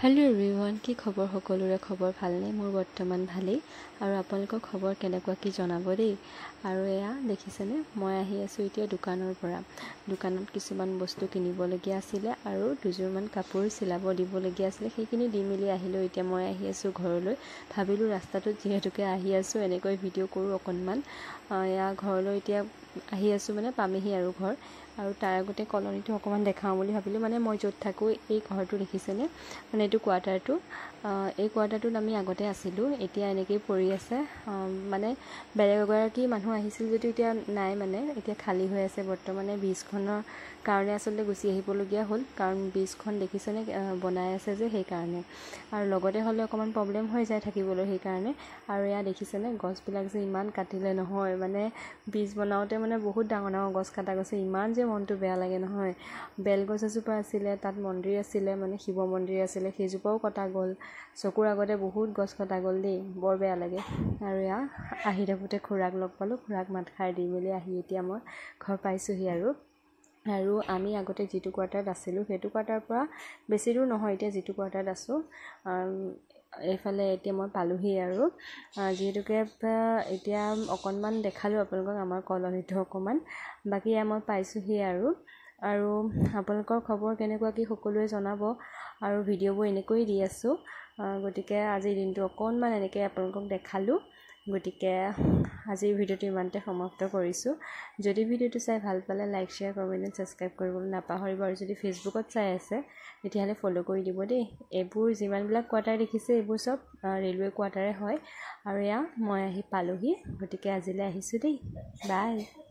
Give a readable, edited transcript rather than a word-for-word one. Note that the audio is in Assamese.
हेलो एवरीवन কি খবৰ সকলোৰে খবৰ ভালনে মোৰ বৰ্তমান ভালেই আৰু আপোনালোকৰ খবৰ কেনেকুৱা কি জনাব দেই আৰু এয়া দেখিছেনে মই আহি আছো এতিয়া দোকানৰ পৰা দোকানত কিছুমান বস্তু কিনিবলগীয়া আছিল আৰু দুজোৰমান কাপোৰ চিলাব দিবলগীয়া আছিল সেইখিনি দি মিলি আহিলো এতিয়া মই আহি আছো ঘৰলৈ ভাবিলো ৰাস্তাটোত যেহেতুকে আহি আছো এনেকৈ ভিডিঅ' কৰো অকনমান এয়া ঘৰলৈ এতিয়া আহি আছো মানে পামেহি আৰু ঘৰ আৰু তাৰ আগতে কলনীটো অকমান দেখাও বুলি ভাবিলো মানে মই যত থাকো এই ঘৰটো দেখিছেনে মানে এটো কোৱাৰ্টাৰটো এই কোৱাৰ্টাৰটোত আমি আগতে আছিলো এতিয়া এনেকৈ পৰি আছে মানে বেলেগগৰাকী মানুহ আহিছিল যদি এতিয়া নাই মানে এতিয়া খালী হৈ আছে বৰ্তমানে ব্ৰিজখনৰ কাৰণে আসলে গুছি আহিবলগীয়া হ'ল কাৰণ ব্ৰিজখন দেখিছেনে বনাই আছে যে সেই কাৰণে আৰু লগতে হলে অকমান প্ৰবলেম হৈ যায় থাকিবলৈ সেই কাৰণে আৰু এয়া দেখিছেনে গছবিলাক যে ইমান কাটিলে নহয় মানে ব্ৰিজ বনাওতে মানে বহুত ডাঙৰ ডাঙৰ গছ কাটা গৈছে ইমান যে মনটো বেয়া লাগে নহয় বেলগছ এজোপা আছিল তাত মন্দিৰ আছিল মানে শিৱ মন্দিৰ আছিল সেইজোপাও কটা গ'ল চকুৰ আগতে বহুত গছ কটা গ'ল দেই বৰ বেয়া লাগে আৰু ইয়া আহি থাকোতে খুৰাক লগ পালো খুৰাক মাত খাৰ দি মেলি আহি এতিয়া মই ঘৰ পাইছোহি আৰু আমি আগতে যেটো কোৱাৰ্টাৰত আছিলো হেতু কোৱাৰ্টাৰৰ পৰা বেছি দূৰ নহয় এতিয়া যেটো কোৱাৰ্টাৰত আছো এইফালে এতিয়া মই পালোহি আৰু যেহেতুকে এতিয়া অকনমান দেখালো আপোনালোকক আমাৰ কলনীটো অকমান বাকি মই পাইছোহি আৰু আপোনালোকৰ খবৰ কেনেকুৱা কি সকলোৱে জনাব আৰু ভিডিঅ'বোৰ এনেকৈ দি আছো গটিকে আজিৰ দিনটো অকনমান এনেকৈ আপোনালোকক দেখালো গটিকে আজিৰ ভিডিঅ'টো ইমানতে সমাপ্ত কৰিছো যদি ভিডিঅ'টো চাই ভাল পালে লাইক শেয়াৰ কমেন্ট সাবস্ক্ৰাইব কৰিবলৈ নাপাহৰিব আৰু যদি ফেসবুকত চাই আছে তেতিয়াহলে ফলো কৰি দিব দেই এইবোৰ যিমানবিলাক কোৱাৰ্টাৰ দেখিছে এইবোৰ সব ৰেলৱে কোৱাৰ্টাৰে হয় আৰু ইয়া মই আহি পালোহি গটিকে আজিলৈ আহিছো দেই বাই